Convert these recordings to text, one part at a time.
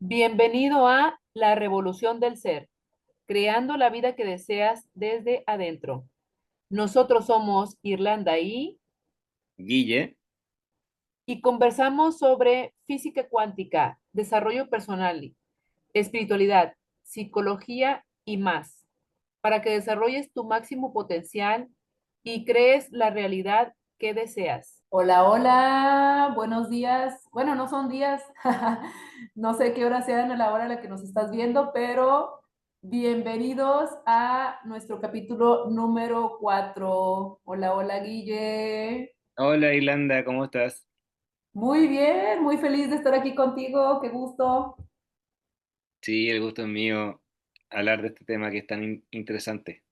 Bienvenido a La Revolución del Ser, creando la vida que deseas desde adentro. Nosotros somos Irlanda Guille, y conversamos sobre física cuántica, desarrollo personal, espiritualidad, psicología y más, para que desarrolles tu máximo potencial y crees la realidad que deseas. Hola, hola, buenos días. Bueno, no son días, no sé qué hora sean a la hora a la que nos estás viendo, pero bienvenidos a nuestro capítulo número 4. Hola, hola, Guille. hola Irlanda, ¿cómo estás? Muy bien, muy feliz de estar aquí contigo, qué gusto. Sí, el gusto es mío hablar de este tema que es tan interesante.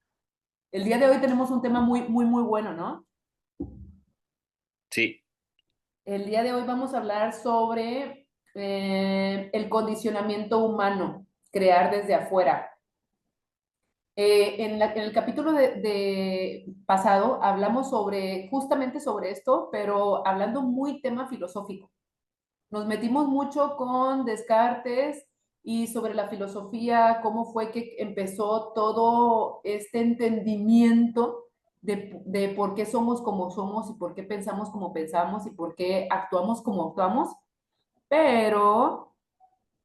El día de hoy tenemos un tema muy, muy, muy bueno, ¿no? Sí, El día de hoy vamos a hablar sobre el condicionamiento humano, crear desde afuera. En el capítulo de pasado hablamos sobre justamente sobre esto, pero hablando muy tema filosófico. Nos metimos mucho con Descartes y sobre la filosofía, cómo fue que empezó todo este entendimiento de por qué somos como somos y por qué pensamos como pensamos y por qué actuamos como actuamos. Pero,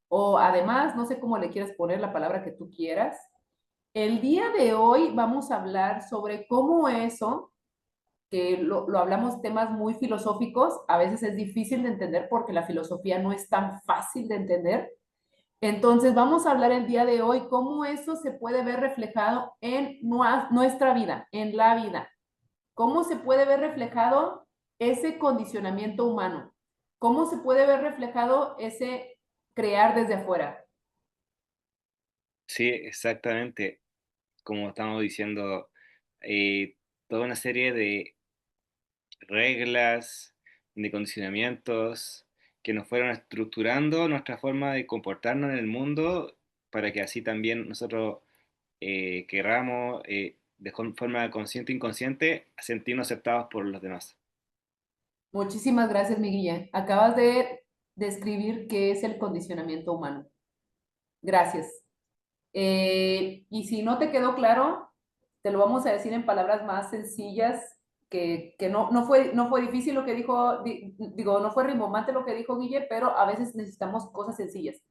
o además, no sé cómo le quieres poner la palabra que tú quieras, el día de hoy vamos a hablar sobre cómo eso, que lo hablamos temas muy filosóficos, a veces es difícil de entender porque la filosofía no es tan fácil de entender. Entonces vamos a hablar el día de hoy cómo eso se puede ver reflejado en nuestra vida, en la vida. Cómo se puede ver reflejado ese condicionamiento humano. Cómo se puede ver reflejado ese crear desde afuera. sí, exactamente. Como estamos diciendo, toda una serie de reglas, de condicionamientos que nos fueron estructurando nuestra forma de comportarnos en el mundo para que así también nosotros querramos, de forma consciente e inconsciente, sentirnos aceptados por los demás. Muchísimas gracias, Miguel. Acabas de describir qué es el condicionamiento humano. Gracias. Y si no te quedó claro, te lo vamos a decir en palabras más sencillas, que no fue difícil lo que dijo, digo, no fue rimbombante lo que dijo Guille, pero a veces necesitamos cosas sencillas.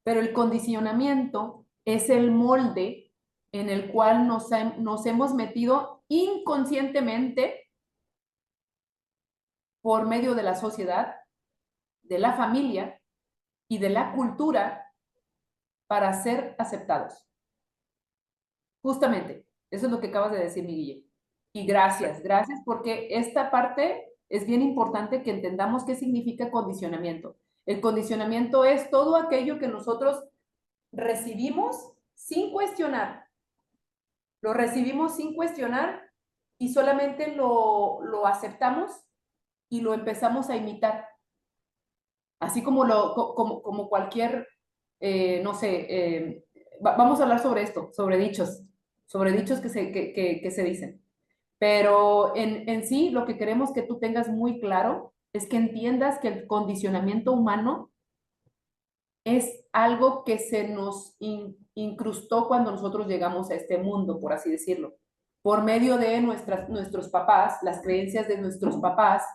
Pero el condicionamiento es el molde en el cual nos hemos metido inconscientemente por medio de la sociedad, de la familia y de la cultura para ser aceptados. Justamente, eso es lo que acabas de decir, mi Guille. Y gracias, gracias, porque esta parte es bien importante que entendamos qué significa condicionamiento. El condicionamiento es todo aquello que nosotros recibimos sin cuestionar. Lo recibimos sin cuestionar y solamente lo aceptamos y lo empezamos a imitar. Así como, como cualquier, no sé, vamos a hablar sobre esto, sobre dichos que se dicen. Pero en sí, lo que queremos que tú tengas muy claro es que entiendas que el condicionamiento humano es algo que se nos incrustó cuando nosotros llegamos a este mundo, por así decirlo, por medio de nuestros papás, las creencias de nuestros papás,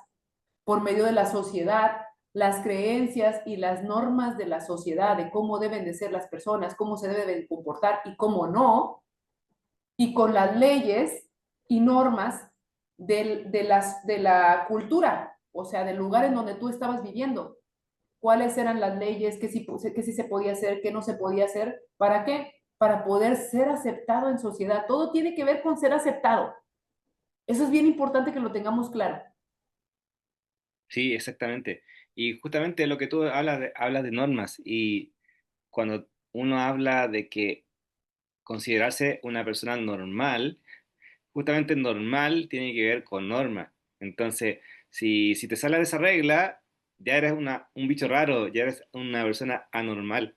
por medio de la sociedad, las creencias y las normas de la sociedad, de cómo deben de ser las personas, cómo se deben comportar y cómo no, y con las leyes y normas de la cultura, o sea, del lugar en donde tú estabas viviendo. ¿Cuáles eran las leyes? ¿Qué sí se podía hacer? ¿Qué no se podía hacer? ¿Para qué? Para poder ser aceptado en sociedad. Todo tiene que ver con ser aceptado. Eso es bien importante que lo tengamos claro. Sí, exactamente. Y justamente lo que tú hablas de normas y cuando uno habla de que considerarse una persona normal, justamente normal tiene que ver con norma. Entonces, si te sale de esa regla, ya eres un bicho raro, ya eres una persona anormal.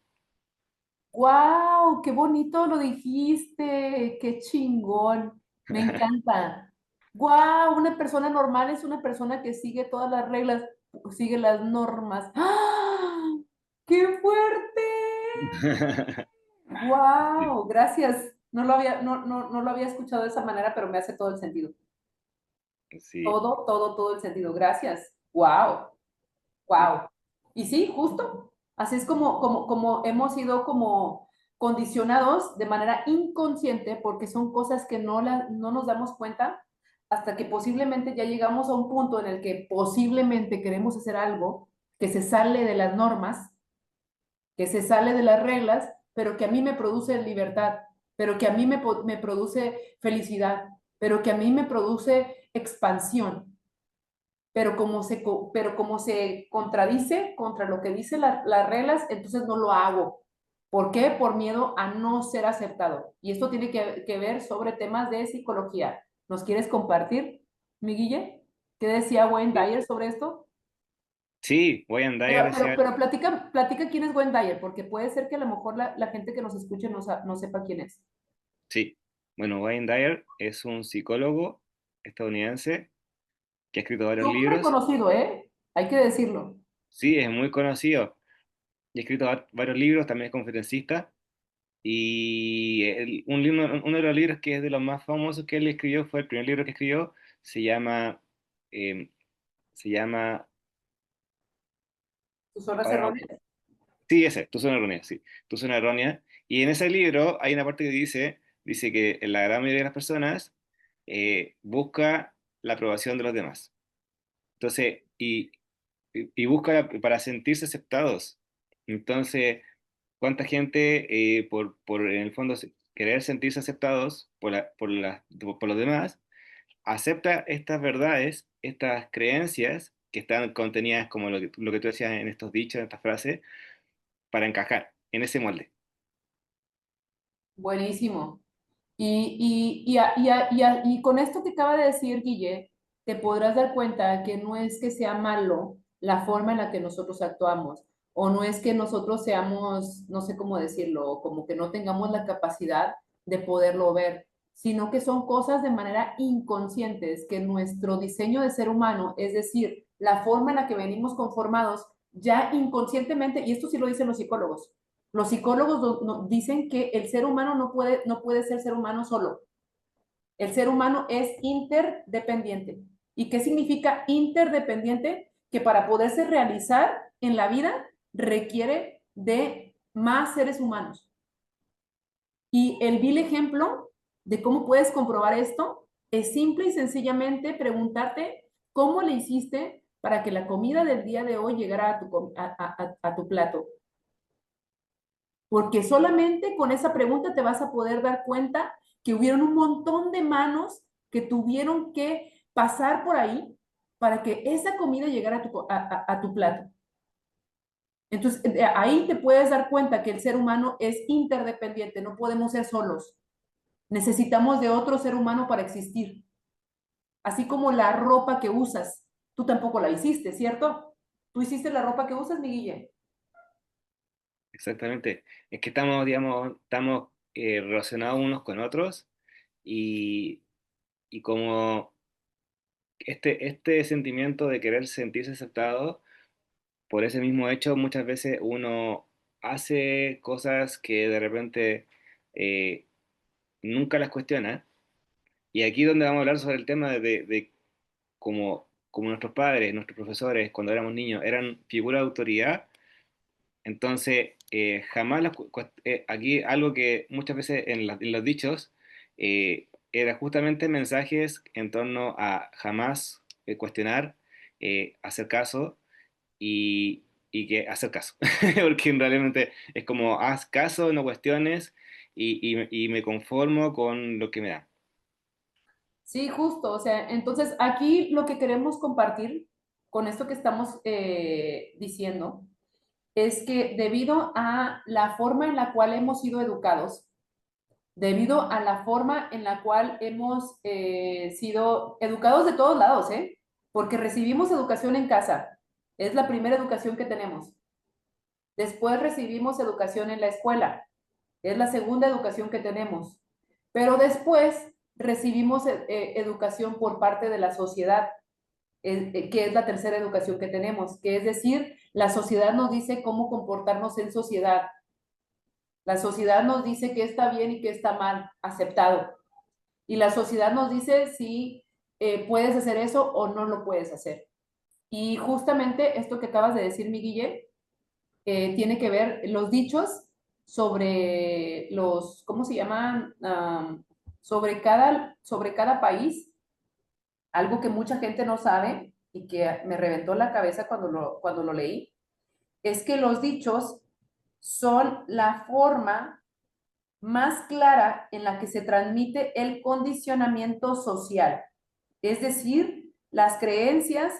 ¡Wow! ¡Qué bonito lo dijiste! ¡Qué chingón! Me encanta. ¡Wow! Una persona normal es una persona que sigue todas las reglas, sigue las normas. ¡Ah! ¡Qué fuerte! ¡Wow! Gracias. No lo había escuchado de esa manera, pero me hace todo el sentido. Sí, Todo el sentido. Gracias. ¡Wow! sí, ¡Wow! Y sí, justo. Así es como hemos sido como condicionados de manera inconsciente porque son cosas que no nos damos cuenta hasta que posiblemente ya llegamos a un punto en el que posiblemente queremos hacer algo que se sale de las normas, que se sale de las reglas, pero que a mí me produce libertad, pero que a mí me produce felicidad, pero que a mí me produce expansión. Pero como se contradice contra lo que dicen las reglas, entonces no lo hago. ¿Por qué? Por miedo a no ser aceptado. Y esto tiene que ver sobre temas de psicología. ¿Nos quieres compartir, mi Guille? ¿Qué decía Wayne sí. Dyer sobre esto? Sí, Wayne Dyer decía, Pero platica quién es Wayne Dyer, porque puede ser que a lo mejor la gente que nos escuche no sepa quién es. sí, bueno, Wayne Dyer es un psicólogo estadounidense que ha escrito varios Súper libros. reconocido, ¿eh? Hay que decirlo. Sí, es muy conocido y ha escrito varios libros, también es conferencista. Y uno de los libros que es de los más famosos que él escribió, fue el primer libro que escribió, se llama, eh, se llama, ¿Tus horas ahora no, erróneas? sí, ese, Tu zona errónea, sí, Tu zona errónea. Y en ese libro hay una parte que dice que la gran mayoría de las personas busca la aprobación de los demás. Entonces, y busca para sentirse aceptados. Entonces, ¿cuánta gente, en el fondo, querer sentirse aceptados por los demás, acepta estas verdades, estas creencias que están contenidas, como lo que tú decías en estos dichos, en estas frases, para encajar en ese molde? Buenísimo. Y con esto que acaba de decir Guille, te podrás dar cuenta que no es que sea malo la forma en la que nosotros actuamos, o no es que nosotros seamos, no sé cómo decirlo, como que no tengamos la capacidad de poderlo ver, sino que son cosas de manera inconscientes que nuestro diseño de ser humano, es decir, la forma en la que venimos conformados, ya inconscientemente, y esto sí lo dicen los psicólogos dicen que el ser humano no puede ser humano solo. El ser humano es interdependiente. ¿Y qué significa interdependiente? Que para poderse realizar en la vida requiere de más seres humanos. Y el vil ejemplo de cómo puedes comprobar esto es simple y sencillamente preguntarte cómo le hiciste para que la comida del día de hoy llegara a tu plato. Porque solamente con esa pregunta te vas a poder dar cuenta que hubieron un montón de manos que tuvieron que pasar por ahí para que esa comida llegara a tu plato. Entonces, ahí te puedes dar cuenta que el ser humano es interdependiente, no podemos ser solos. Necesitamos de otro ser humano para existir. Así como la ropa que usas, tú tampoco la hiciste, ¿cierto? ¿Tú hiciste la ropa que usas, mi Guille? Exactamente. Es que estamos, digamos, estamos relacionados unos con otros y, y como este sentimiento de querer sentirse aceptado, por ese mismo hecho, muchas veces uno hace cosas que de repente eh, nunca las cuestiona. Y aquí es donde vamos a hablar sobre el tema de como nuestros padres, nuestros profesores, cuando éramos niños, eran figuras de autoridad. Entonces, jamás aquí algo que muchas veces en los dichos era justamente mensajes en torno a jamás cuestionar, hacer caso y que hacer caso, porque realmente es como haz caso, no cuestiones y me conformo con lo que me da. Sí, justo. O sea, entonces aquí lo que queremos compartir con esto que estamos diciendo es que debido a la forma en la cual hemos sido educados, debido a la forma en la cual hemos sido educados de todos lados, ¿eh? Porque recibimos educación en casa, es la primera educación que tenemos. Después recibimos educación en la escuela, es la segunda educación que tenemos. Pero después recibimos educación por parte de la sociedad, que es la tercera educación que tenemos, que es decir, la sociedad nos dice cómo comportarnos en sociedad. La sociedad nos dice qué está bien y qué está mal, aceptado. Y la sociedad nos dice si puedes hacer eso o no lo puedes hacer. Y justamente esto que acabas de decir, mi Guille, tiene que ver los dichos sobre los, ¿cómo se llaman? Sobre cada país, algo que mucha gente no sabe y que me reventó la cabeza cuando lo leí, es que los dichos son la forma más clara en la que se transmite el condicionamiento social, es decir, las creencias,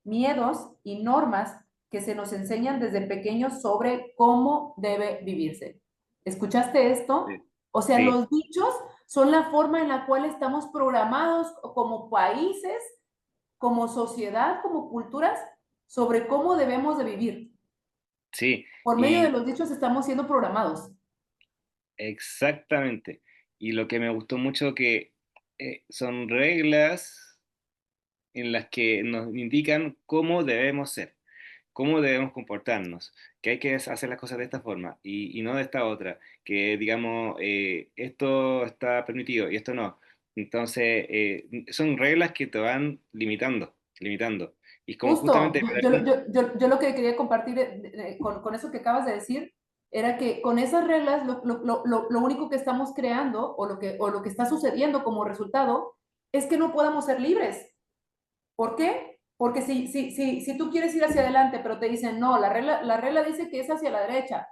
miedos y normas que se nos enseñan desde pequeños sobre cómo debe vivirse. ¿Escuchaste esto? Sí, O sea, sí, los dichos son la forma en la cual estamos programados como países, como sociedad, como culturas, sobre cómo debemos de vivir. sí, Por medio de y los dichos estamos siendo programados. exactamente. Y lo que me gustó mucho que son reglas en las que nos indican cómo debemos ser, cómo debemos comportarnos, que hay que hacer las cosas de esta forma y no de esta otra, que digamos, esto está permitido y esto no. Entonces, son reglas que te van limitando. Y como Justo, justamente, yo lo que quería compartir con eso que acabas de decir era que con esas reglas lo único que estamos creando o lo que está sucediendo como resultado es que no podamos ser libres. ¿Por qué? Porque si tú quieres ir hacia adelante, pero te dicen, no, la regla dice que es hacia la derecha,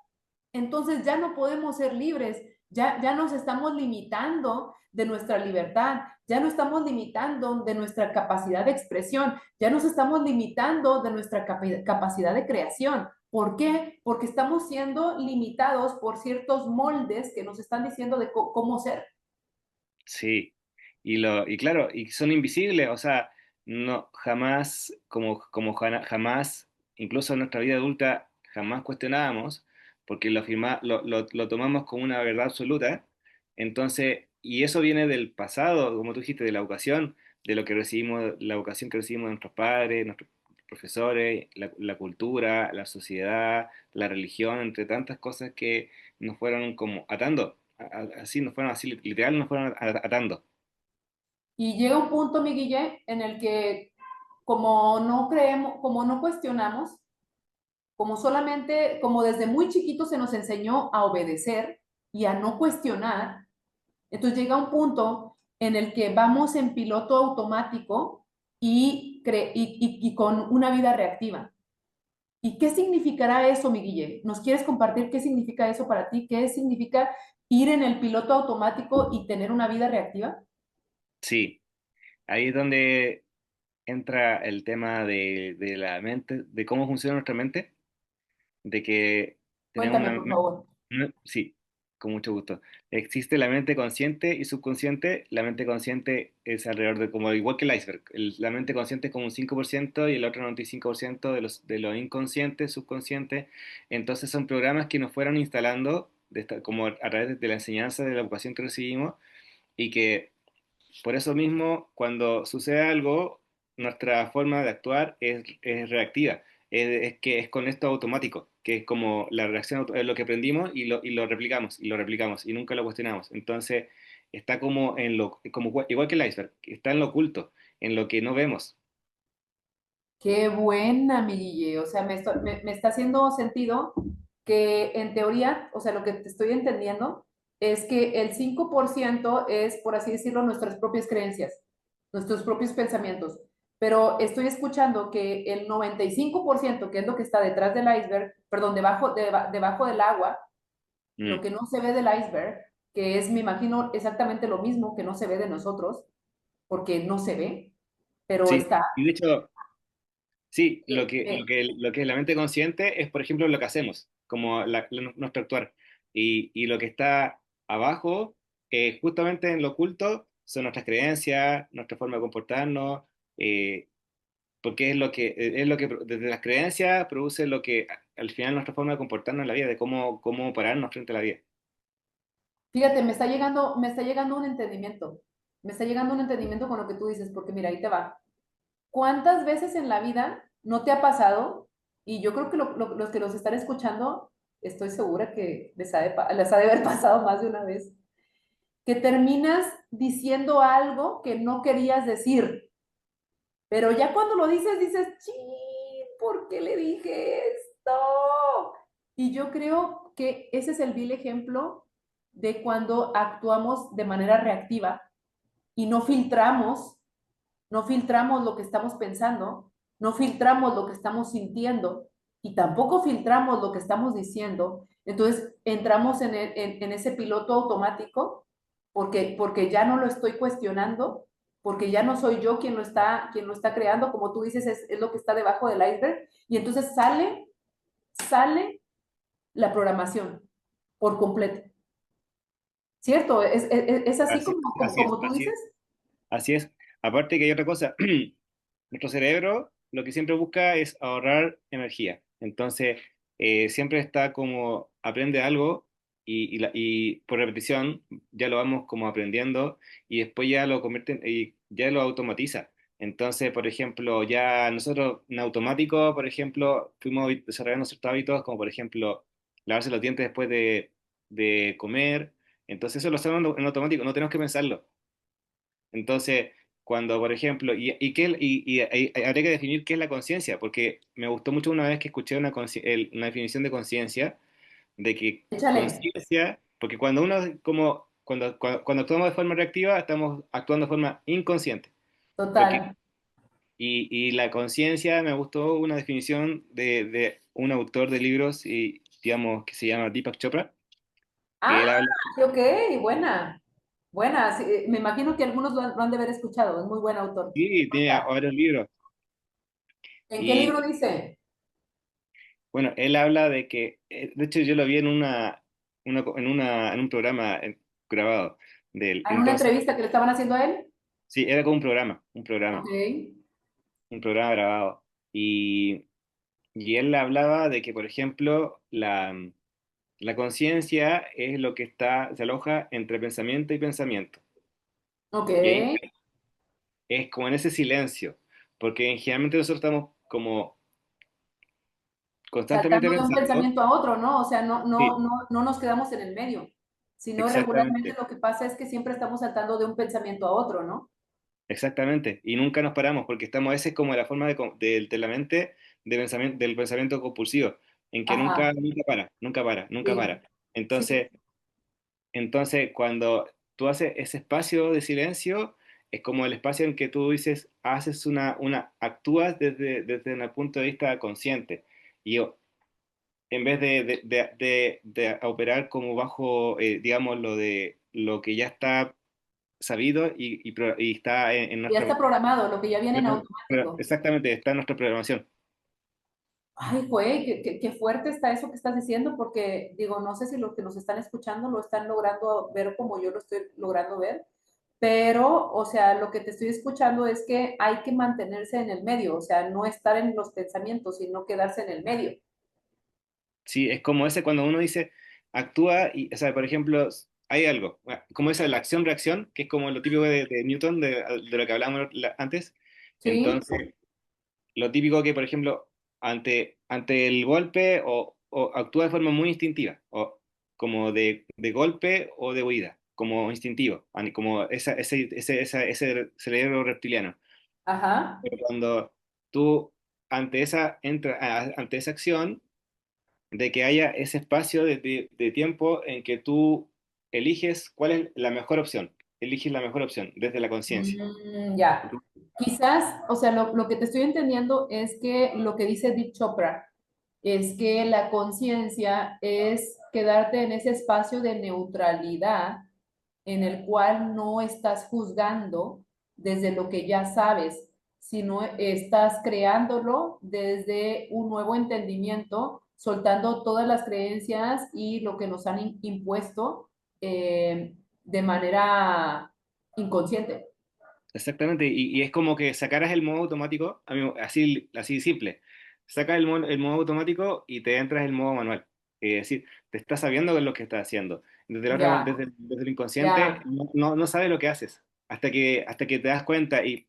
entonces ya no podemos ser libres, ya nos estamos limitando de nuestra libertad, ya no estamos limitando de nuestra capacidad de expresión, ya nos estamos limitando de nuestra capacidad de creación. ¿Por qué? Porque estamos siendo limitados por ciertos moldes que nos están diciendo de cómo ser. sí, y claro, y son invisibles, o sea, no, jamás, jamás, incluso en nuestra vida adulta, jamás cuestionábamos, porque lo tomamos como una verdad absoluta, entonces, y eso viene del pasado, como tú dijiste, de la educación, de lo que recibimos, la educación que recibimos de nuestros padres, nuestros profesores, la cultura, la sociedad, la religión, entre tantas cosas que nos fueron como atando así nos fueron, así literal nos fueron atando. Y llega un punto, mi Guille, en el que como no creemos, como no cuestionamos, como solamente, como desde muy chiquito se nos enseñó a obedecer y a no cuestionar, entonces llega un punto en el que vamos en piloto automático y con una vida reactiva. ¿Y qué significará eso, mi Guille? ¿Nos quieres compartir qué significa eso para ti? ¿Qué significa ir en el piloto automático y tener una vida reactiva? Sí, ahí es donde entra el tema de la mente, de cómo funciona nuestra mente, de que tenemos Cuéntame, por favor. sí, con mucho gusto. Existe la mente consciente y subconsciente. La mente consciente es alrededor de, como igual que el iceberg. La mente consciente es como un 5% y el otro 95% de lo inconsciente, subconsciente. Entonces son programas que nos fueron instalando como a través de la enseñanza de la educación que recibimos y que por eso mismo, cuando sucede algo, nuestra forma de actuar es reactiva. Es que es con esto automático, que es como la reacción, es lo que aprendimos y lo replicamos, y lo replicamos, y nunca lo cuestionamos. Entonces, está como igual que el iceberg, está en lo oculto, en lo que no vemos. Qué buena, mi Guille. O sea, me está haciendo sentido que en teoría, o sea, lo que te estoy entendiendo es que el 5% es, por así decirlo, nuestras propias creencias, nuestros propios pensamientos. Pero estoy escuchando que el 95%, que es lo que está detrás del iceberg, perdón, debajo del agua, lo Mm. que no se ve del iceberg, que es, me imagino, exactamente lo mismo que no se ve de nosotros, porque no se ve, pero Sí, está. y de hecho, sí, eh, eh, lo que es la mente consciente es, por ejemplo, lo que hacemos, como nuestro actuar. Y lo que está abajo, justamente en lo oculto, son nuestras creencias, nuestra forma de comportarnos, eh, porque es lo que desde las creencias produce lo que al final nuestra forma de comportarnos en la vida, de cómo pararnos frente a la vida. Fíjate, me está llegando un entendimiento. Me está llegando un entendimiento con lo que tú dices, porque mira, ahí te va. ¿Cuántas veces en la vida no te ha pasado? Y yo creo que los que los están escuchando estoy segura que les ha de haber pasado más de una vez, que terminas diciendo algo que no querías decir, pero ya cuando lo dices, dices, ¡chin! ¿Por qué le dije esto? Y yo creo que ese es el vil ejemplo de cuando actuamos de manera reactiva y no filtramos lo que estamos pensando, no filtramos lo que estamos sintiendo y tampoco filtramos lo que estamos diciendo. Entonces entramos en ese piloto automático porque ya no lo estoy cuestionando, porque ya no soy yo quien lo está creando, como tú dices, es lo que está debajo del iceberg. Y entonces sale la programación por completo. ¿Cierto? Es así Así, como, como, así es, como tú así dices. es, así es. Aparte que hay otra cosa, nuestro cerebro lo que siempre busca es ahorrar energía. Entonces, siempre está como aprende algo y por repetición ya lo vamos como aprendiendo y después ya lo convierte y ya lo automatiza. Entonces, por ejemplo, ya nosotros en automático, por ejemplo, fuimos desarrollando ciertos hábitos como por ejemplo lavarse los dientes después de comer. Entonces eso lo hacemos en automático, no tenemos que pensarlo. Entonces, cuando, por ejemplo, habría que definir qué es la conciencia, porque me gustó mucho una vez que escuché una definición de conciencia, de que Échale, conciencia, porque cuando uno, como, cuando actuamos de forma reactiva, estamos actuando de forma inconsciente, porque, total. y la conciencia, me gustó una definición de un autor de libros, y, digamos, que se llama Deepak Chopra, que Ah, él habla, sí, ok, buena. Buena, sí, me imagino que algunos lo han de haber escuchado, es muy buen autor. sí, tiene varios libros, ¿En qué y libro dice? bueno, él habla de que, de hecho yo lo vi en un programa grabado de él. ¿En una Entonces, entrevista que le estaban haciendo a él? sí, era como Ok. un programa grabado. Y él hablaba de que, por ejemplo, la conciencia es lo que se aloja entre pensamiento y pensamiento. Ok. Y ahí es como en ese silencio, porque generalmente nosotros estamos como constantemente Saltando de un pensando. pensamiento a otro, ¿no? O sea, Sí, no nos quedamos en el medio, sino regularmente exactamente. lo que pasa es que siempre estamos saltando de un pensamiento a otro, ¿no? Exactamente, y nunca nos paramos porque estamos, esa es como la forma de la mente del pensamiento compulsivo, en que Ajá, nunca para, nunca para, nunca sí, para. sí, Entonces, cuando tú haces ese espacio de silencio, es como el espacio en que tú dices, haces actúas desde un punto de vista consciente. Y en vez de operar como bajo, digamos, lo que ya está sabido y está en ya está nuestro. programado, lo que ya viene en Pero automático. exactamente, está en nuestra programación. Ay, güey, qué fuerte está eso que estás diciendo, porque digo, no sé si los que nos están escuchando lo están logrando ver como yo lo estoy logrando ver, pero, o sea, lo que te estoy escuchando es que hay que mantenerse en el medio, o sea, no estar en los pensamientos, sino quedarse en el medio. Sí, es como ese cuando uno dice, actúa y, o sea, por ejemplo, hay algo, como esa la acción-reacción, que es como lo típico de Newton, de lo que hablábamos antes. ¿Sí? Entonces, lo típico que, por ejemplo, ante el golpe o actúa de forma muy instintiva, o como de golpe o de huida, como instintivo, como ese cerebro reptiliano. Ajá. Pero cuando tú ante esa acción, de que haya ese espacio de tiempo en que tú eliges cuál es la mejor opción, eliges la mejor opción desde la conciencia. Ya. Quizás, o sea, lo que te estoy entendiendo es que lo que dice Deep Chopra es que la conciencia es quedarte en ese espacio de neutralidad en el cual no estás juzgando desde lo que ya sabes, sino estás creándolo desde un nuevo entendimiento, soltando todas las creencias y lo que nos han impuesto de manera inconsciente. Exactamente, y es como que sacaras el modo automático, así simple, sacas el modo automático y te entras en el modo manual. Es decir, te estás sabiendo qué es lo que estás haciendo. Ya, Desde el inconsciente ya. no sabes lo que haces, hasta que te das cuenta y,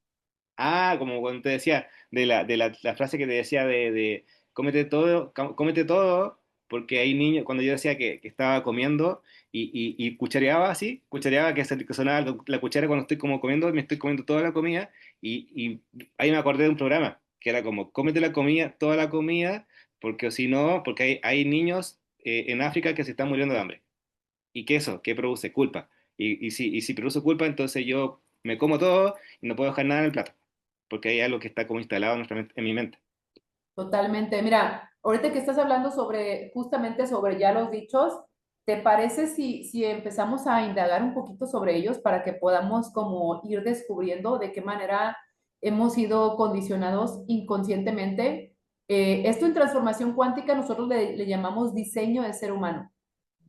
como cuando te decía, la frase que te decía de cómete todo, porque hay niños, cuando yo decía que estaba comiendo y cuchareaba así, cuchareaba que sonaba la cuchara cuando estoy como comiendo, me estoy comiendo toda la comida, y ahí me acordé de un programa, que era como, cómete la comida, toda la comida, porque o si no, porque hay niños en África que se están muriendo de hambre. ¿Y qué eso? ¿Qué produce? Culpa. Y si produce culpa, entonces yo me como todo y no puedo dejar nada en el plato, porque hay algo que está como instalado en, en mi mente. Totalmente. Mira, ahorita que estás hablando sobre, justamente sobre ya los dichos, ¿te parece si empezamos a indagar un poquito sobre ellos para que podamos como ir descubriendo de qué manera hemos sido condicionados inconscientemente? Esto en transformación cuántica nosotros le llamamos diseño de ser humano.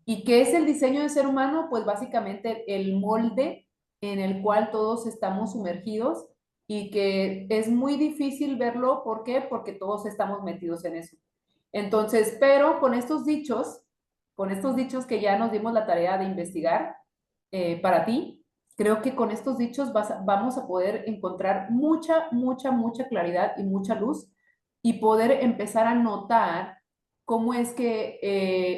¿Y qué es el diseño de ser humano? Pues básicamente el molde en el cual todos estamos sumergidos y que es muy difícil verlo. ¿Por qué? Porque todos estamos metidos en eso. Entonces, pero con estos dichos que ya nos dimos la tarea de investigar para ti, creo que con estos dichos vamos a poder encontrar mucha, mucha, mucha claridad y mucha luz y poder empezar a notar cómo es que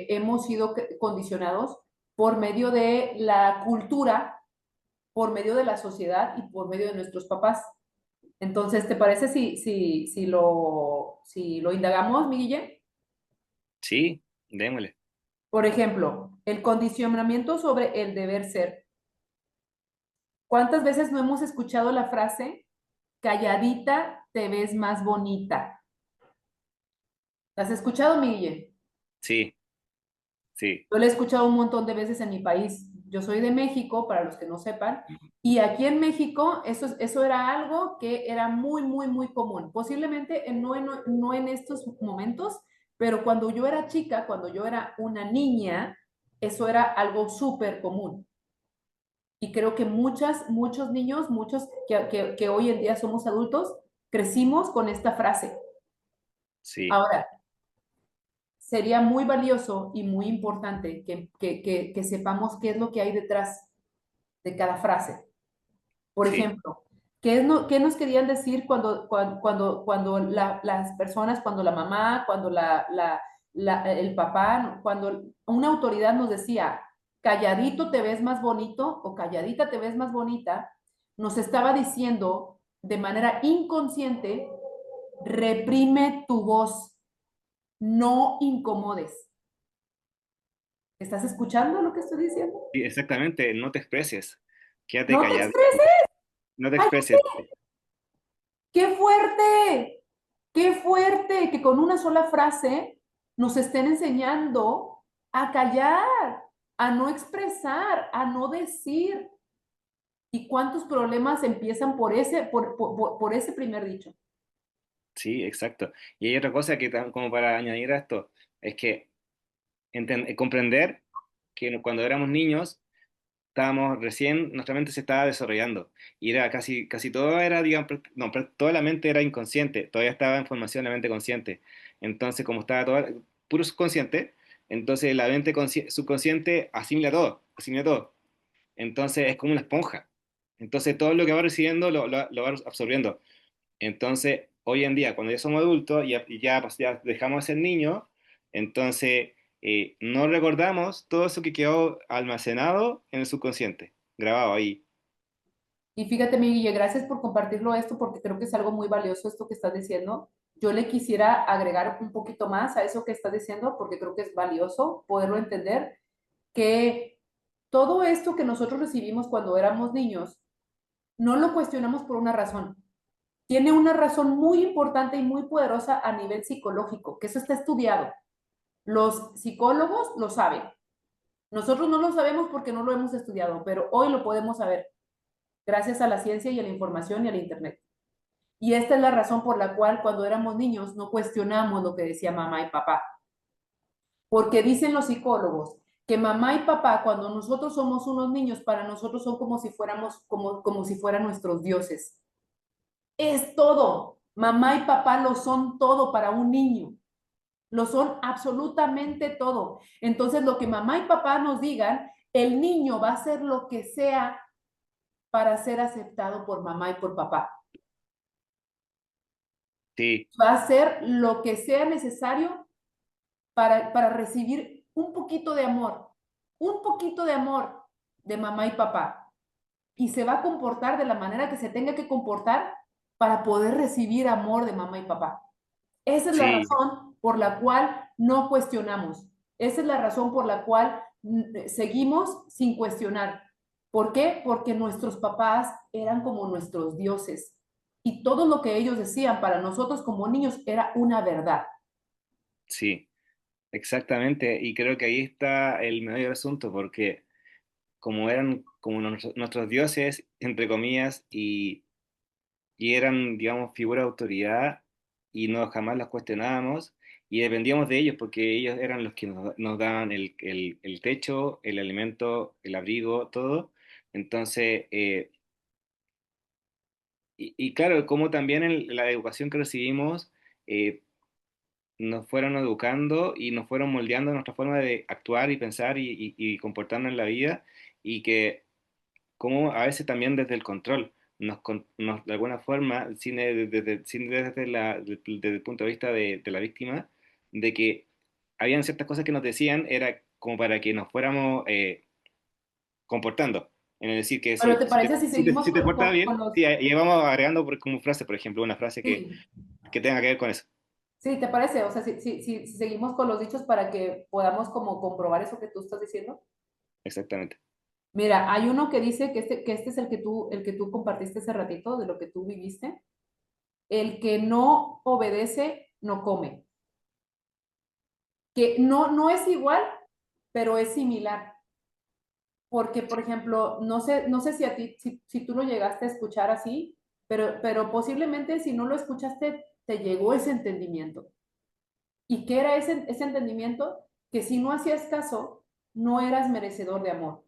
hemos sido condicionados por medio de la cultura, por medio de la sociedad y por medio de nuestros papás. Entonces, ¿te parece si lo indagamos, Miguel? Sí, démosle. Por ejemplo, el condicionamiento sobre el deber ser. ¿Cuántas veces no hemos escuchado la frase, calladita te ves más bonita? ¿La has escuchado, Miguel? Sí, sí. Yo la he escuchado un montón de veces en mi país. Yo soy de México, para los que no sepan, y aquí en México eso era algo que era muy, muy, muy común. Posiblemente no en estos momentos, pero cuando yo era chica, cuando yo era una niña, eso era algo súper común. Y creo que muchos niños, muchos que hoy en día somos adultos, crecimos con esta frase. Sí, Ahora, sería muy valioso y muy importante que sepamos qué es lo que hay detrás de cada frase. Por sí, ejemplo, qué nos querían decir cuando las personas, cuando la mamá, cuando el papá, cuando una autoridad nos decía, calladito te ves más bonito o calladita te ves más bonita, nos estaba diciendo de manera inconsciente, reprime tu voz, no incomodes. ¿Estás escuchando lo que estoy diciendo? sí, exactamente. No te expreses. Quédate No te callado. expreses. No te ¡Ay, expreses. qué fuerte! ¡Qué fuerte! Que con una sola frase nos estén enseñando a callar, a no expresar, a no decir. ¿Y cuántos problemas empiezan por ese primer dicho? Sí, exacto. Y hay otra cosa que, como para añadir a esto, es que comprender que cuando éramos niños, estábamos recién, nuestra mente se estaba desarrollando. Y era casi todo era, digamos, no, toda la mente era inconsciente, todavía estaba en formación la mente consciente. Entonces, como estaba todo puro subconsciente, entonces la mente subconsciente asimila todo. Entonces es como una esponja. Entonces todo lo que va recibiendo lo va absorbiendo. Entonces, hoy en día, cuando ya somos adultos y ya dejamos de ser niños, entonces no recordamos todo eso que quedó almacenado en el subconsciente, grabado ahí. Y fíjate, mi Guille, gracias por compartirlo esto, porque creo que es algo muy valioso esto que estás diciendo. Yo le quisiera agregar un poquito más a eso que estás diciendo, porque creo que es valioso poderlo entender, que todo esto que nosotros recibimos cuando éramos niños, no lo cuestionamos por una razón. Tiene una razón muy importante y muy poderosa a nivel psicológico, que eso está estudiado. Los psicólogos lo saben. Nosotros no lo sabemos porque no lo hemos estudiado, pero hoy lo podemos saber gracias a la ciencia y a la información y al Internet. Y esta es la razón por la cual cuando éramos niños no cuestionamos lo que decía mamá y papá. Porque dicen los psicólogos que mamá y papá, cuando nosotros somos unos niños, para nosotros son como si fuéramos, como si fueran nuestros dioses. Es todo. Mamá y papá lo son todo para un niño. Lo son absolutamente todo. Entonces, lo que mamá y papá nos digan, el niño va a hacer lo que sea para ser aceptado por mamá y por papá. Sí, Va a hacer lo que sea necesario para recibir un poquito de amor de mamá y papá. Y se va a comportar de la manera que se tenga que comportar para poder recibir amor de mamá y papá. Esa es la Sí, razón por la cual no cuestionamos. Esa es la razón por la cual seguimos sin cuestionar. ¿Por qué? Porque nuestros papás eran como nuestros dioses y todo lo que ellos decían para nosotros como niños era una verdad. sí, exactamente. Y creo que ahí está el medio del asunto, porque como eran como nuestros dioses, entre comillas, y eran, digamos, figuras de autoridad y no jamás las cuestionábamos y dependíamos de ellos porque ellos eran los que nos daban el techo, el alimento, el abrigo, todo. Entonces, y claro, como también en la educación que recibimos, eh, nos fueron educando y nos fueron moldeando nuestra forma de actuar y pensar y comportarnos en la vida y que como a veces también desde el control, de alguna forma, desde el punto de vista de la víctima, de que habían ciertas cosas que nos decían, era como para que nos fuéramos comportando. En el decir que Pero ¿te parece si seguimos si te portas con bien, los... sí, y vamos agregando como frase, por ejemplo, una frase Sí, que tenga que ver con eso. sí, ¿te parece? O sea, si seguimos con los dichos para que podamos como comprobar eso que tú estás diciendo. Exactamente. Mira, hay uno que dice que este es el que tú compartiste hace ratito, de lo que tú viviste. El que no obedece, no come. Que no es igual, pero es similar. Porque, por ejemplo, no sé si a ti, si tú lo llegaste a escuchar así, pero posiblemente si no lo escuchaste, te llegó ese entendimiento. ¿Y qué era ese entendimiento? Que si no hacías caso, no eras merecedor de amor.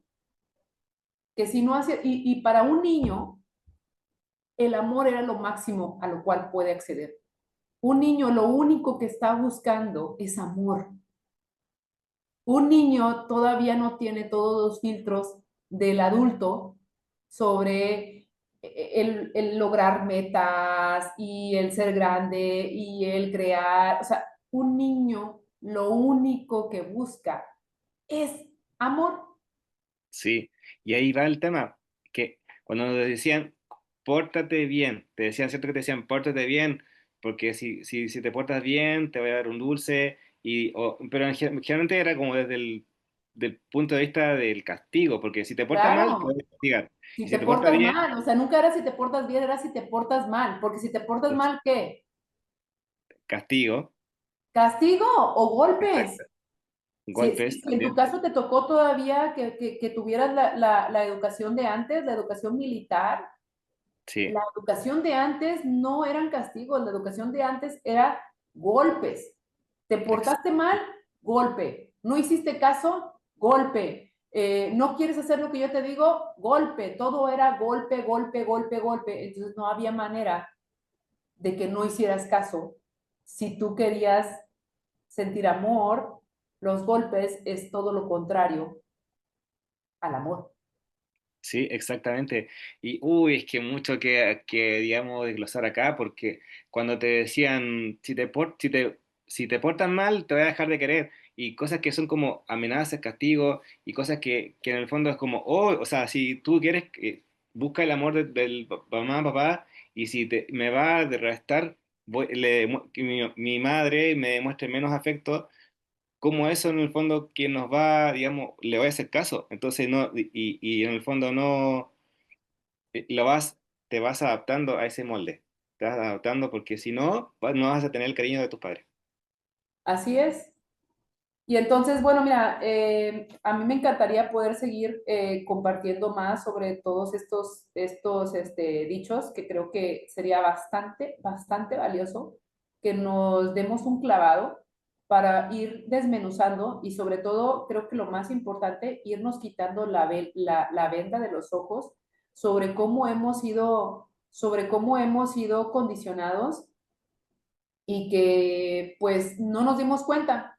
Que si no hacías, y para un niño, el amor era lo máximo a lo cual puede acceder. Un niño lo único que está buscando es amor. Un niño todavía no tiene todos los filtros del adulto sobre el lograr metas y el ser grande y el crear. O sea, un niño lo único que busca es amor. Sí, y ahí va el tema, que cuando nos decían, pórtate bien, te decían, ¿cierto que te decían, pórtate bien? Porque si te portas bien, te voy a dar un dulce, pero generalmente era como desde del punto de vista del castigo, porque si te portas mal, te Claro, voy a castigar, si y si te te portas portas bien, mal, o sea, nunca era si te portas bien, era si te portas mal, porque si te portas pues, mal, ¿qué? castigo, ¿Castigo o golpes? exacto, golpes Si en tu también, caso te tocó todavía que tuvieras la educación de antes, la educación militar, sí, la educación de antes no eran castigos, la educación de antes era golpes. ¿Te portaste mal? Golpe. ¿No hiciste caso? Golpe. ¿No quieres hacer lo que yo te digo? Golpe. Todo era golpe, golpe, golpe, golpe. Entonces no había manera de que no hicieras caso. Si tú querías sentir amor, los golpes es todo lo contrario al amor. sí, exactamente. Y es que mucho que digamos, desglosar acá, porque cuando te decían, si te portas mal, te voy a dejar de querer, y cosas que son como amenazas, castigos, y cosas que en el fondo es como, o sea, si tú quieres, busca el amor del mamá, papá, y si me va a restar, que mi madre me demuestre menos afecto como eso en el fondo quien nos va, digamos, le va a hacer caso. Entonces no, y en el fondo no lo te vas adaptando a ese molde. Te vas adaptando porque si no, no vas a tener el cariño de tus padres. Así es. Y entonces, bueno, mira, a mí me encantaría poder seguir compartiendo más sobre todos estos dichos, que creo que sería bastante, bastante valioso que nos demos un clavado para ir desmenuzando y sobre todo, creo que lo más importante, irnos quitando la venda de los ojos sobre cómo hemos sido condicionados y que pues no nos dimos cuenta.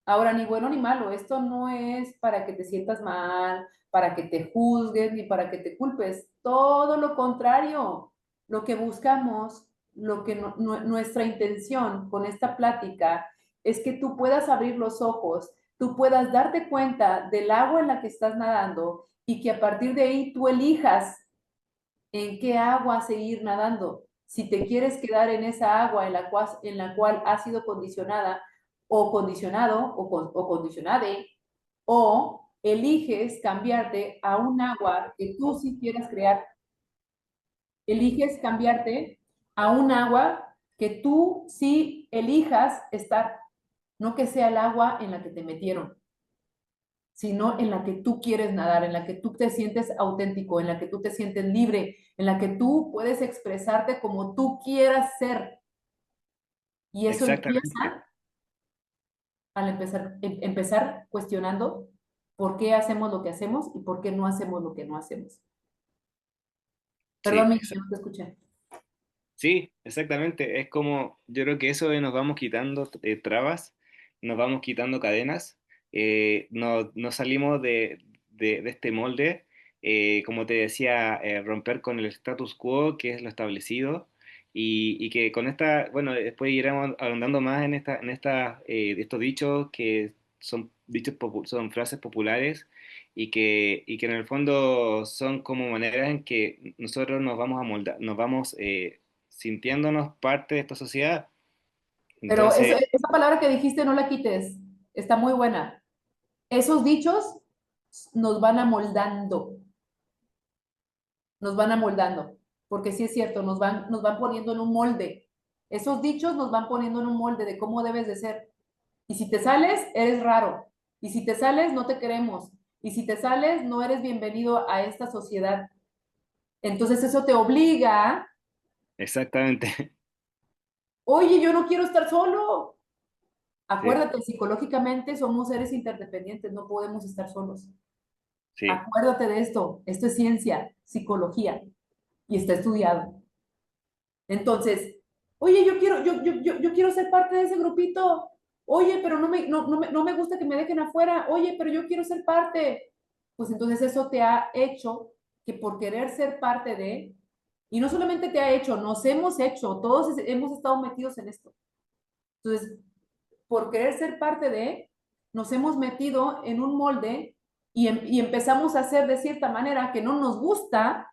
Ahora, ni bueno ni malo, esto no es para que te sientas mal, para que te juzgues, ni para que te culpes. Todo lo contrario, lo que buscamos, lo que nuestra intención con esta plática es que tú puedas abrir los ojos, tú puedas darte cuenta del agua en la que estás nadando y que a partir de ahí tú elijas en qué agua seguir nadando. Si te quieres quedar en esa agua en la cual has sido condicionada o condicionado o condicionade, o eliges cambiarte a un agua que tú sí quieras crear, eliges cambiarte a un agua que tú sí elijas estar, no que sea el agua en la que te metieron, sino en la que tú quieres nadar, en la que tú te sientes auténtico, en la que tú te sientes libre, en la que tú puedes expresarte como tú quieras ser. Y eso Exactamente. empieza al empezar cuestionando por qué hacemos lo que hacemos y por qué no hacemos lo que no hacemos. Perdón, Sí, Miki, yo no te escuché. sí, exactamente. Es como, yo creo que eso de nos vamos quitando trabas, nos vamos quitando cadenas, no salimos de este molde, como te decía, romper con el status quo, que es lo establecido, y que con esta, bueno, después iremos ahondando más en estos dichos que son son frases populares y que en el fondo son como maneras en que nosotros nos vamos a moldar, nos vamos sintiéndonos parte de esta sociedad. Pero Entonces, esa palabra que dijiste no la quites, está muy buena. Esos dichos nos van amoldando, nos van amoldando, porque sí es cierto, nos van poniendo en un molde. Esos dichos nos van poniendo en un molde de cómo debes de ser. Y si te sales, eres raro. Y si te sales, no te queremos. Y si te sales, no eres bienvenido a esta sociedad. Entonces eso te obliga, exactamente, oye, yo no quiero estar solo. sí, Acuérdate, psicológicamente somos seres interdependientes, no podemos estar solos. sí, Acuérdate de esto es ciencia, psicología, y está estudiado. Entonces, oye, yo quiero ser parte de ese grupito. Oye, pero no me gusta que me dejen afuera. Oye, pero yo quiero ser parte. Pues entonces eso te ha hecho que por querer ser parte de, y no solamente te ha hecho, nos hemos hecho, todos hemos estado metidos en esto. Entonces, por querer ser parte de, nos hemos metido en un molde y empezamos a hacer de cierta manera que no nos gusta,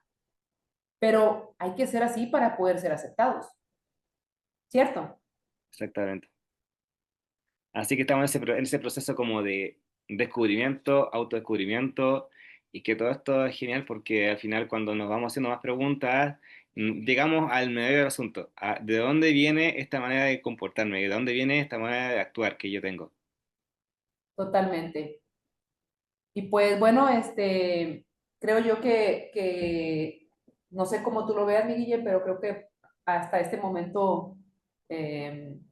pero hay que ser así para poder ser aceptados, ¿cierto? exactamente. Así que estamos en ese proceso como de descubrimiento, autodescubrimiento, y que todo esto es genial porque al final cuando nos vamos haciendo más preguntas, llegamos al medio del asunto, de dónde viene esta manera de comportarme, de dónde viene esta manera de actuar que yo tengo. Totalmente. Y pues bueno, creo yo no sé cómo tú lo veas, mi Guille, pero creo que hasta este momento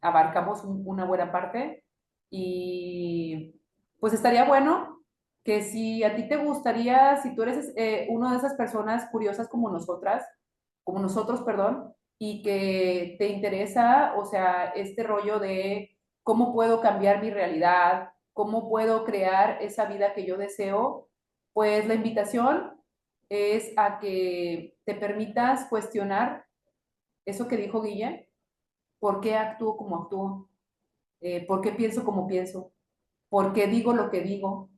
abarcamos una buena parte y pues estaría bueno que si a ti te gustaría, si tú eres una de esas personas curiosas como nosotros, perdón, y que te interesa, o sea, este rollo de cómo puedo cambiar mi realidad, cómo puedo crear esa vida que yo deseo, pues la invitación es a que te permitas cuestionar eso que dijo Guille, por qué actúo como actúo, por qué pienso como pienso, por qué digo lo que digo,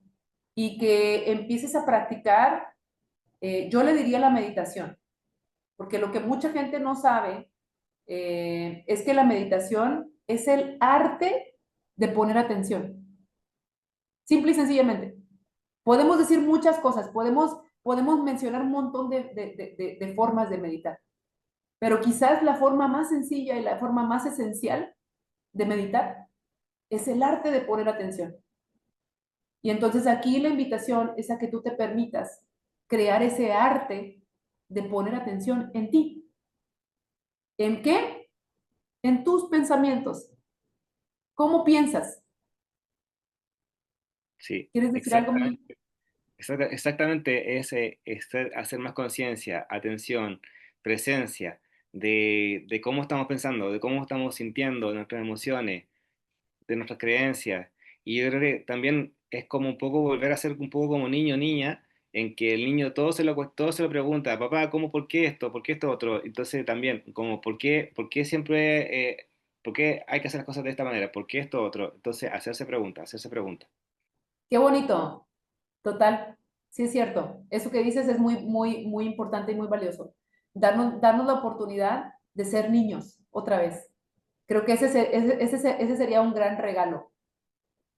y que empieces a practicar, yo le diría la meditación, porque lo que mucha gente no sabe es que la meditación es el arte de poner atención, simple y sencillamente. Podemos decir muchas cosas, podemos mencionar un montón de formas de meditar, pero quizás la forma más sencilla y la forma más esencial de meditar es el arte de poner atención. Y entonces aquí la invitación es a que tú te permitas crear ese arte de poner atención en ti. ¿En qué? En tus pensamientos. ¿Cómo piensas? Sí, ¿Quieres decir algo, mi? exactamente. Exactamente, hacer más conciencia, atención, presencia de cómo estamos pensando, de cómo estamos sintiendo, de nuestras emociones, de nuestras creencias. Y yo creo que también es como un poco volver a ser un poco como niño o niña, en que el niño todo se lo pregunta, papá, ¿cómo, por qué esto otro? Entonces también, como, por qué siempre ¿Por qué hay que hacer las cosas de esta manera? ¿Por qué esto otro? Entonces, hacerse preguntas, hacerse preguntas. Qué bonito, total, sí es cierto. Eso que dices es muy importante y muy valioso. Darnos la oportunidad de ser niños otra vez. Creo que ese sería un gran regalo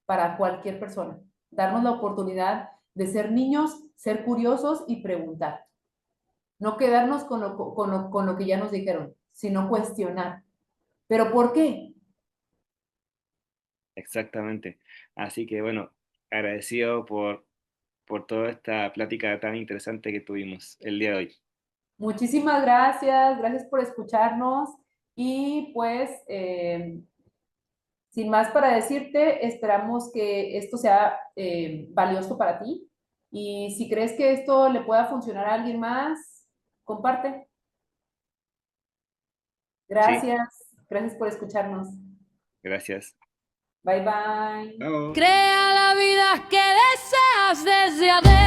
para cualquier persona. Darnos la oportunidad de ser niños, ser curiosos y preguntar. No quedarnos con lo que ya nos dijeron, sino cuestionar. ¿Pero por qué? Exactamente. Así que bueno, agradecido por toda esta plática tan interesante que tuvimos el día de hoy. Muchísimas gracias, gracias por escucharnos y pues sin más para decirte, esperamos que esto sea valioso para ti y si crees que esto le pueda funcionar a alguien más, comparte. Sí, Gracias, gracias por escucharnos. gracias. Bye bye. Chao. Crea la vida que deseas desde adentro.